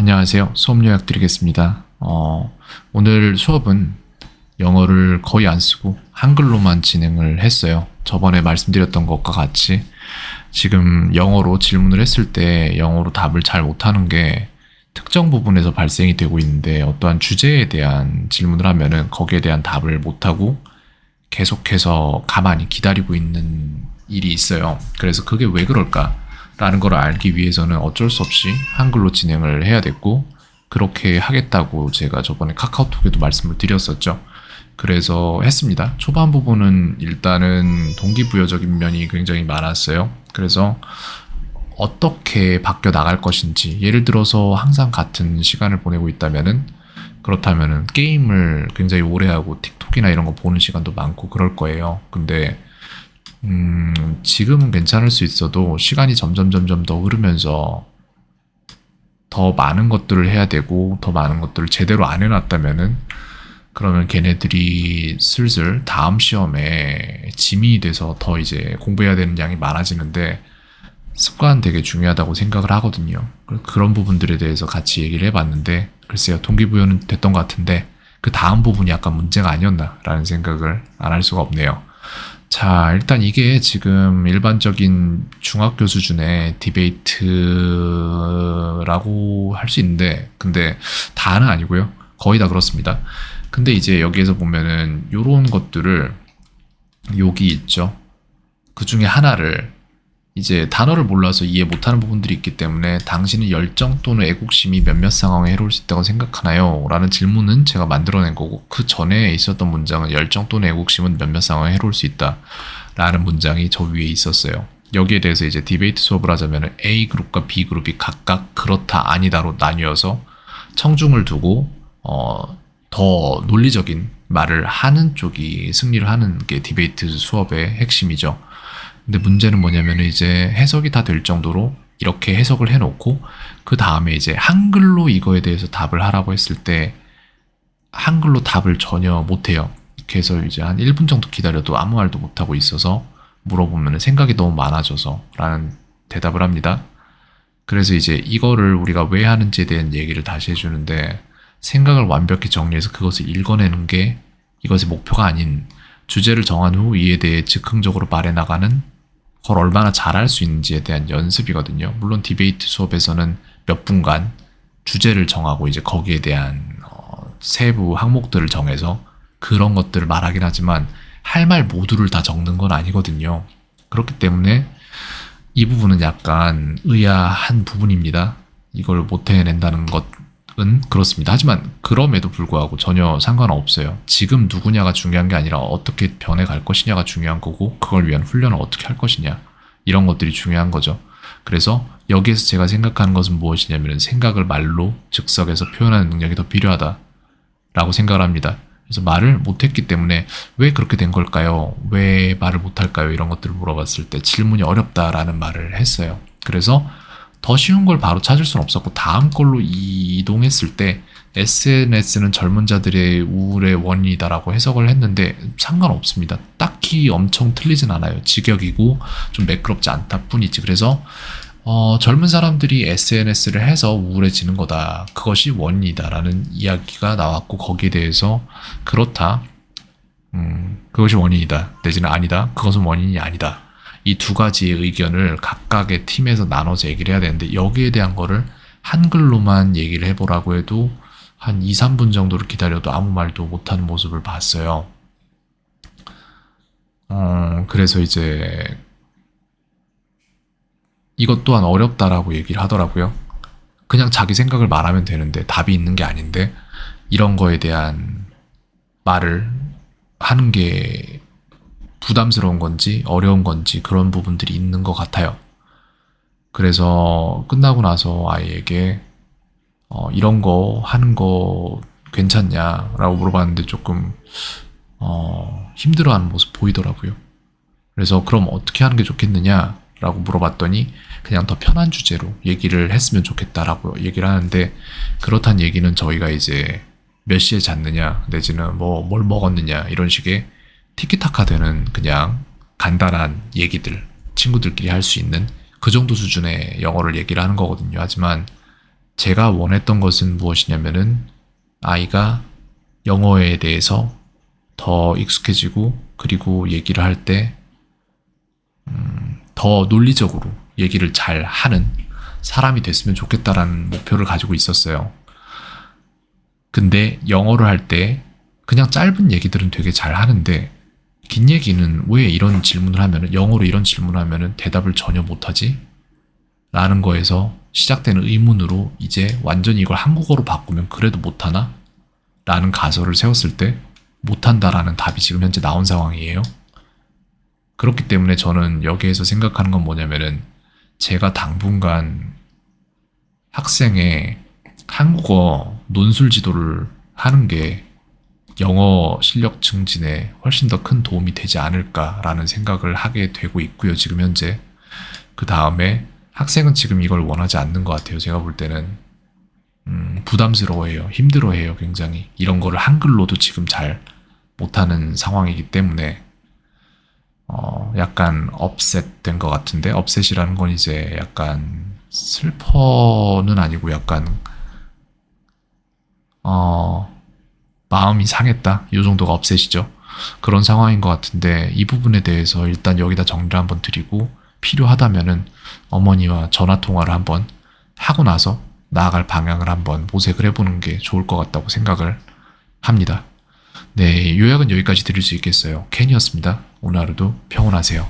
안녕하세요. 수업 요약 드리겠습니다. 오늘 수업은 영어를 거의 안 쓰고 한글로만 진행을 했어요. 저번에 말씀드렸던 것과 같이 지금 영어로 질문을 했을 때 영어로 답을 잘 못하는 게 특정 부분에서 발생이 되고 있는데, 어떠한 주제에 대한 질문을 하면은 거기에 대한 답을 못하고 계속해서 가만히 기다리고 있는 일이 있어요. 그래서 그게 왜 그럴까? 라는 걸 알기 위해서는 어쩔 수 없이 한글로 진행을 해야 됐고, 그렇게 하겠다고 제가 저번에 카카오톡에도 말씀을 드렸었죠. 그래서 했습니다. 초반 부분은 일단은 동기부여적인 면이 굉장히 많았어요. 그래서 어떻게 바뀌어 나갈 것인지, 예를 들어서 항상 같은 시간을 보내고 있다면은, 그렇다면은 게임을 굉장히 오래 하고 틱톡이나 이런 거 보는 시간도 많고 그럴 거예요. 근데 지금은 괜찮을 수 있어도 시간이 점점 더 흐르면서 더 많은 것들을 해야 되고 더 많은 것들을 제대로 안 해놨다면은, 그러면 걔네들이 슬슬 다음 시험에 지민이 돼서 더 이제 공부해야 되는 양이 많아지는데, 습관 되게 중요하다고 생각을 하거든요. 그런 부분들에 대해서 같이 얘기를 해봤는데, 글쎄요, 동기부여는 됐던 것 같은데 그 다음 부분이 약간 문제가 아니었나라는 생각을 안 할 수가 없네요. 자, 일단 이게 지금 일반적인 중학교 수준의 디베이트라고 할 수 있는데, 근데 다는 아니고요. 거의 다 그렇습니다. 근데 이제 여기에서 보면은 요런 것들을, 여기 있죠. 그 중에 하나를 이제 단어를 몰라서 이해 못하는 부분들이 있기 때문에, 당신은 열정 또는 애국심이 몇몇 상황에 해로울 수 있다고 생각하나요? 라는 질문은 제가 만들어낸 거고, 그 전에 있었던 문장은 열정 또는 애국심은 몇몇 상황에 해로울 수 있다 라는 문장이 저 위에 있었어요. 여기에 대해서 이제 디베이트 수업을 하자면 A 그룹과 B 그룹이 각각 그렇다 아니다로 나뉘어서 청중을 두고 더 논리적인 말을 하는 쪽이 승리를 하는 게 디베이트 수업의 핵심이죠. 근데 문제는 뭐냐면, 이제 해석이 다 될 정도로 이렇게 해석을 해놓고 그 다음에 이제 한글로 이거에 대해서 답을 하라고 했을 때 한글로 답을 전혀 못해요. 그래서 이제 한 1분 정도 기다려도 아무 말도 못하고 있어서, 물어보면 생각이 너무 많아져서 라는 대답을 합니다. 그래서 이제 이거를 우리가 왜 하는지에 대한 얘기를 다시 해주는데, 생각을 완벽히 정리해서 그것을 읽어내는 게 이것의 목표가 아닌, 주제를 정한 후 이에 대해 즉흥적으로 말해나가는 걸 얼마나 잘할 수 있는지에 대한 연습이거든요. 물론 디베이트 수업에서는 몇 분간 주제를 정하고 이제 거기에 대한 세부 항목들을 정해서 그런 것들을 말하긴 하지만, 할 말 모두를 다 적는 건 아니거든요. 그렇기 때문에 이 부분은 약간 의아한 부분입니다. 이걸 못 해낸다는 것은 그렇습니다. 하지만 그럼에도 불구하고 전혀 상관없어요. 지금 누구냐가 중요한 게 아니라 어떻게 변해갈 것이냐가 중요한 거고, 그걸 위한 훈련을 어떻게 할 것이냐, 이런 것들이 중요한 거죠. 그래서 여기에서 제가 생각하는 것은 무엇이냐면, 생각을 말로 즉석에서 표현하는 능력이 더 필요하다라고 생각을 합니다. 그래서 말을 못했기 때문에 왜 그렇게 된 걸까요? 왜 말을 못할까요? 이런 것들을 물어봤을 때 질문이 어렵다라는 말을 했어요. 그래서 더 쉬운 걸 바로 찾을 수는 없었고, 다음 걸로 이동했을 때 SNS는 젊은 자들의 우울의 원인이다라고 해석을 했는데 상관없습니다. 딱히 엄청 틀리진 않아요. 직역이고 좀 매끄럽지 않다 뿐이지. 그래서 젊은 사람들이 SNS를 해서 우울해지는 거다, 그것이 원인이다라는 이야기가 나왔고, 거기에 대해서 그렇다, 그것이 원인이다 내지는 아니다, 그것은 원인이 아니다, 이 두 가지의 의견을 각각의 팀에서 나눠서 얘기를 해야 되는데, 여기에 대한 거를 한글로만 얘기를 해보라고 해도 한 2, 3분 정도를 기다려도 아무 말도 못하는 모습을 봤어요. 그래서 이제 이것 또한 어렵다라고 얘기를 하더라고요. 그냥 자기 생각을 말하면 되는데, 답이 있는 게 아닌데 이런 거에 대한 말을 하는 게 부담스러운 건지 어려운 건지 그런 부분들이 있는 것 같아요. 그래서 끝나고 나서 아이에게 이런 거 하는 거 괜찮냐라고 물어봤는데 조금 힘들어하는 모습 보이더라고요. 그래서 그럼 어떻게 하는 게 좋겠느냐라고 물어봤더니, 그냥 더 편한 주제로 얘기를 했으면 좋겠다라고 얘기를 하는데, 그렇다는 얘기는 저희가 이제 몇 시에 잤느냐 내지는 뭐 뭘 먹었느냐 이런 식의 티키타카 되는 그냥 간단한 얘기들, 친구들끼리 할 수 있는 그 정도 수준의 영어를 얘기를 하는 거거든요. 하지만 제가 원했던 것은 무엇이냐면은 아이가 영어에 대해서 더 익숙해지고 그리고 얘기를 할 때 더 논리적으로 얘기를 잘 하는 사람이 됐으면 좋겠다라는 목표를 가지고 있었어요. 근데 영어를 할 때 그냥 짧은 얘기들은 되게 잘 하는데 긴 얘기는 왜 이런 질문을 하면은 영어로 이런 질문을 하면은 대답을 전혀 못하지? 라는 거에서 시작되는 의문으로 이제 완전히 이걸 한국어로 바꾸면 그래도 못하나? 라는 가설을 세웠을 때 못한다라는 답이 지금 현재 나온 상황이에요. 그렇기 때문에 저는 여기에서 생각하는 건 뭐냐면은 제가 당분간 학생의 한국어 논술 지도를 하는 게 영어 실력 증진에 훨씬 더 큰 도움이 되지 않을까라는 생각을 하게 되고 있고요, 지금 현재. 그 다음에 학생은 지금 이걸 원하지 않는 것 같아요. 제가 볼 때는 부담스러워해요. 힘들어해요, 굉장히. 이런 거를 한글로도 지금 잘 못하는 상황이기 때문에 약간 업셋된 것 같은데 업셋이라는 건 이제 약간 슬퍼는 아니고 약간 마음이 상했다 이 정도가 업셋이죠. 그런 상황인 것 같은데 이 부분에 대해서 일단 여기다 정리를 한번 드리고 필요하다면은 어머니와 전화 통화를 한번 하고 나서 나아갈 방향을 한번 모색을 해보는 게 좋을 것 같다고 생각을 합니다. 네, 요약은 여기까지 드릴 수 있겠어요. 캔이었습니다. 오늘 하루도 평온하세요.